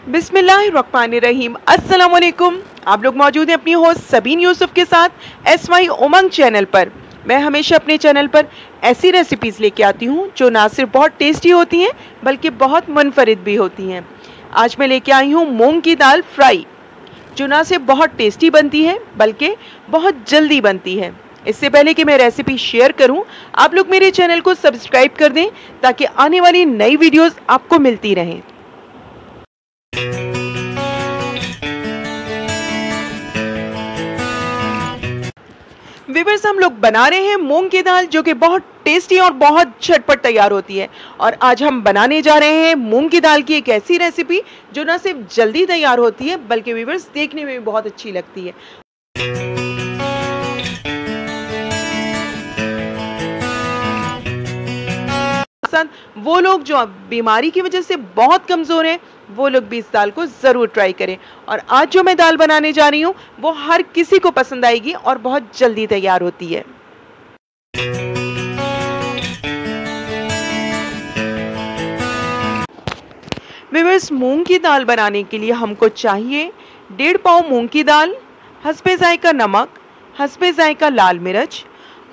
बिस्मिल्लाहिर्रहमानिर्रहीम। अस्सलाम वालेकुम। आप लोग मौजूद हैं अपनी होस्ट सबीन यूसुफ के साथ SY उमंग चैनल पर। मैं हमेशा अपने चैनल पर ऐसी रेसिपीज़ लेके आती हूँ जो ना सिर्फ बहुत टेस्टी होती हैं बल्कि बहुत मुनफरिद भी होती हैं। आज मैं लेके आई हूँ मूंग की दाल फ्राई, जो ना सिर्फ बहुत टेस्टी बनती है बल्कि बहुत जल्दी बनती है। इससे पहले कि मैं रेसिपी शेयर करूं, आप लोग मेरे चैनल को सब्सक्राइब कर दें ताकि आने वाली नई वीडियोस आपको मिलती रहें। व्यूअर्स, हम लोग बना रहे हैं मूंग की दाल जो कि बहुत टेस्टी और बहुत झटपट तैयार होती है। और आज हम बनाने जा रहे हैं मूंग की दाल की एक ऐसी रेसिपी जो ना सिर्फ जल्दी तैयार होती है बल्कि व्यूअर्स देखने में भी बहुत अच्छी लगती है। वो लोग जो बीमारी की वजह से बहुत कमज़ोर हैं, वो लोग भी इस दाल को ज़रूर ट्राई करें। और आज जो मैं दाल बनाने जा रही हूँ वो हर किसी को पसंद आएगी और बहुत जल्दी तैयार होती है। व्यूअर्स, मूंग की दाल बनाने के लिए हमको चाहिए 1.5 पाव मूंग की दाल, हस्बे जायका नमक, हस्बे जायका लाल मिर्च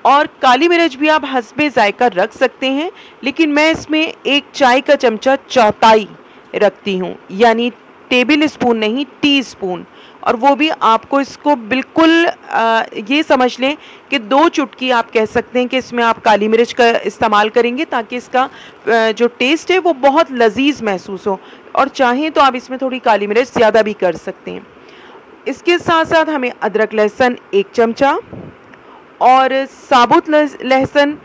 और काली मिर्च भी आप हस्बे जायका रख सकते हैं, लेकिन मैं इसमें 1 चाय का चमचा चौथाई रखती हूँ, यानी टेबल स्पून नहीं, टी स्पून। और वो भी आपको इसको बिल्कुल ये समझ लें कि 2 चुटकी आप कह सकते हैं कि इसमें आप काली मिर्च का इस्तेमाल करेंगे ताकि इसका जो टेस्ट है वो बहुत लजीज महसूस हो। और चाहें तो आप इसमें थोड़ी काली मिर्च ज़्यादा भी कर सकते हैं। इसके साथ साथ हमें अदरक लहसुन 1 चमचा और साबुत लहसुन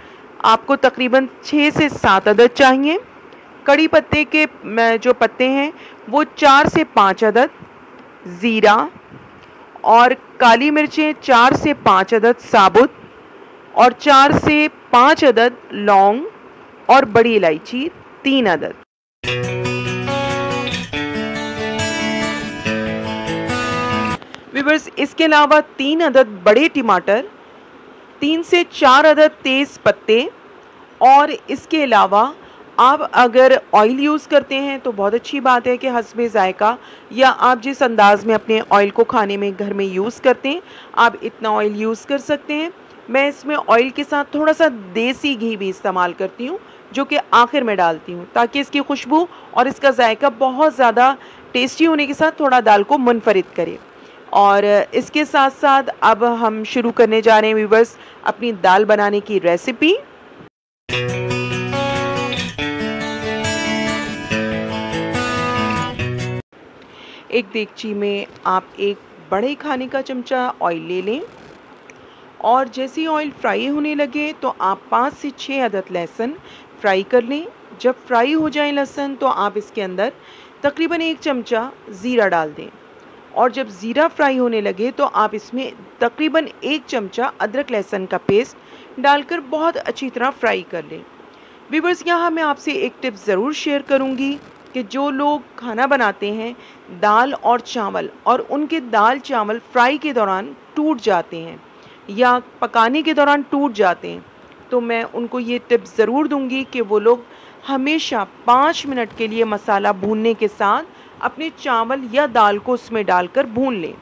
आपको तकरीबन 6 से 7 अदद चाहिए। कड़ी पत्ते के जो पत्ते हैं वो 4 से 5 अदद, ज़ीरा और काली मिर्चें 4 से 5 अदद साबुत और 4 से 5 अदद लौंग और बड़ी इलायची 3 अदद। व्यूअर्स, इसके अलावा 3 अदद बड़े टमाटर, 3 से 4 अदद तेज पत्ते और इसके अलावा आप अगर ऑयल यूज़ करते हैं तो बहुत अच्छी बात है कि हस्बे जायका या आप जिस अंदाज़ में अपने ऑयल को खाने में घर में यूज़ करते हैं आप इतना ऑयल यूज़ कर सकते हैं। मैं इसमें ऑयल के साथ थोड़ा सा देसी घी भी इस्तेमाल करती हूँ जो कि आखिर में डालती हूँ ताकि इसकी खुशबू और इसका जायका बहुत ज़्यादा टेस्टी होने के साथ थोड़ा दाल को मुनफरिद करे। और इसके साथ साथ अब हम शुरू करने जा रहे हैं व्यूअर्स अपनी दाल बनाने की रेसिपी। एक देगची में आप 1 बड़े खाने का चमचा ऑयल ले लें और जैसे ही ऑयल फ्राई होने लगे तो आप 5 से 6 अदद लहसुन फ्राई कर लें। जब फ्राई हो जाए लहसुन तो आप इसके अंदर तकरीबन 1 चमचा ज़ीरा डाल दें और जब ज़ीरा फ्राई होने लगे तो आप इसमें तकरीबन 1 चमचा अदरक लहसुन का पेस्ट डालकर बहुत अच्छी तरह फ्राई कर लें। व्यूअर्स, यहाँ मैं आपसे एक टिप ज़रूर शेयर करूँगी कि जो लोग खाना बनाते हैं दाल और चावल और उनके दाल चावल फ्राई के दौरान टूट जाते हैं या पकाने के दौरान टूट जाते हैं, तो मैं उनको ये टिप ज़रूर दूंगी कि वो लोग हमेशा 5 मिनट के लिए मसाला भूनने के साथ अपने चावल या दाल को उसमें डालकर भून लें।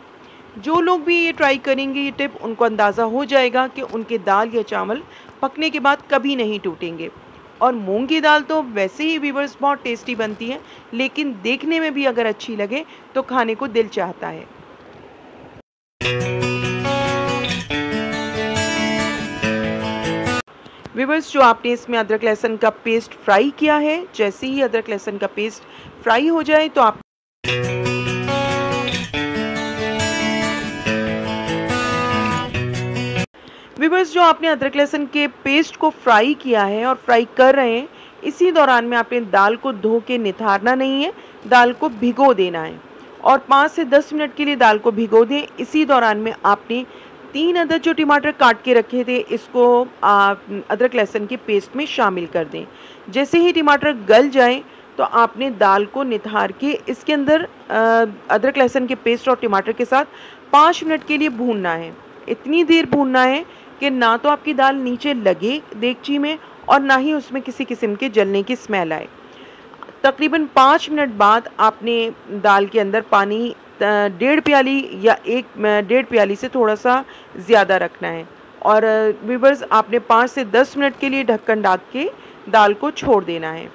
जो लोग भी ये ट्राई करेंगे ये टिप, उनको अंदाज़ा हो जाएगा कि उनके दाल या चावल पकने के बाद कभी नहीं टूटेंगे। और मूंग की दाल तो वैसे ही व्यूअर्स बहुत टेस्टी बनती है, लेकिन देखने में भी अगर अच्छी लगे तो खाने को दिल चाहता है। व्यूअर्स, जो आपने इसमें अदरक लहसुन का पेस्ट फ्राई किया है, जैसे ही अदरक लहसुन का पेस्ट फ्राई हो जाए तो आप व्यूअर्स, जो आपने अदरक लहसुन के पेस्ट को फ्राई किया है और फ्राई कर रहे हैं, इसी दौरान में आपने दाल को धो के निथारना नहीं है, दाल को भिगो देना है और 5 से 10 मिनट के लिए दाल को भिगो दें। इसी दौरान में आपने 3 अदद जो टमाटर काट के रखे थे इसको अदरक लहसुन के पेस्ट में शामिल कर दें। जैसे ही टमाटर गल जाए तो आपने दाल को निथार के इसके अंदर अदरक लहसुन के पेस्ट और टमाटर के साथ 5 मिनट के लिए भूनना है। इतनी देर भूनना है कि ना तो आपकी दाल नीचे लगे देगची में और ना ही उसमें किसी किस्म के जलने की स्मेल आए। तकरीबन 5 मिनट बाद आपने दाल के अंदर पानी 1.5 प्याली या 1.5 प्याली से थोड़ा सा ज़्यादा रखना है। और व्यूअर्स, आपने 5 से 10 मिनट के लिए ढक्कन ढक के दाल को छोड़ देना है।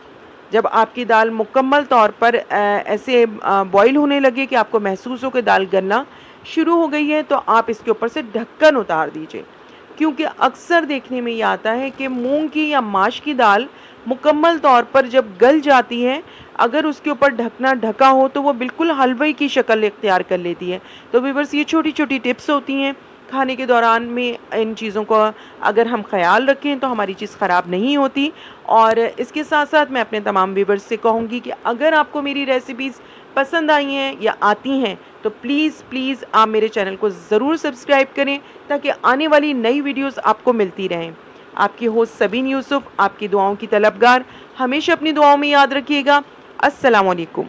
जब आपकी दाल मुकम्मल तौर पर ऐसे बॉईल होने लगे कि आपको महसूस हो कि दाल गलना शुरू हो गई है, तो आप इसके ऊपर से ढक्कन उतार दीजिए। क्योंकि अक्सर देखने में ये आता है कि मूंग की या माश की दाल मुकम्मल तौर पर जब गल जाती है, अगर उसके ऊपर ढकना ढका हो तो वो बिल्कुल हलवे की शक्ल इख्तियार कर लेती है। तो व्यूअर्स, ये छोटी छोटी टिप्स होती हैं खाने के दौरान में, इन चीज़ों का अगर हम ख्याल रखें तो हमारी चीज़ ख़राब नहीं होती। और इसके साथ साथ मैं अपने तमाम व्यूअर्स से कहूँगी कि अगर आपको मेरी रेसिपीज़ पसंद आई हैं या आती हैं तो प्लीज़ प्लीज़ आप मेरे चैनल को ज़रूर सब्सक्राइब करें, ताकि आने वाली नई वीडियोस आपको मिलती रहें। आपकी होस्ट सबीन यूसुफ, आपकी दुआओं की तलबगार। हमेशा अपनी दुआओं में याद रखिएगा। अस्सलाम वालेकुम।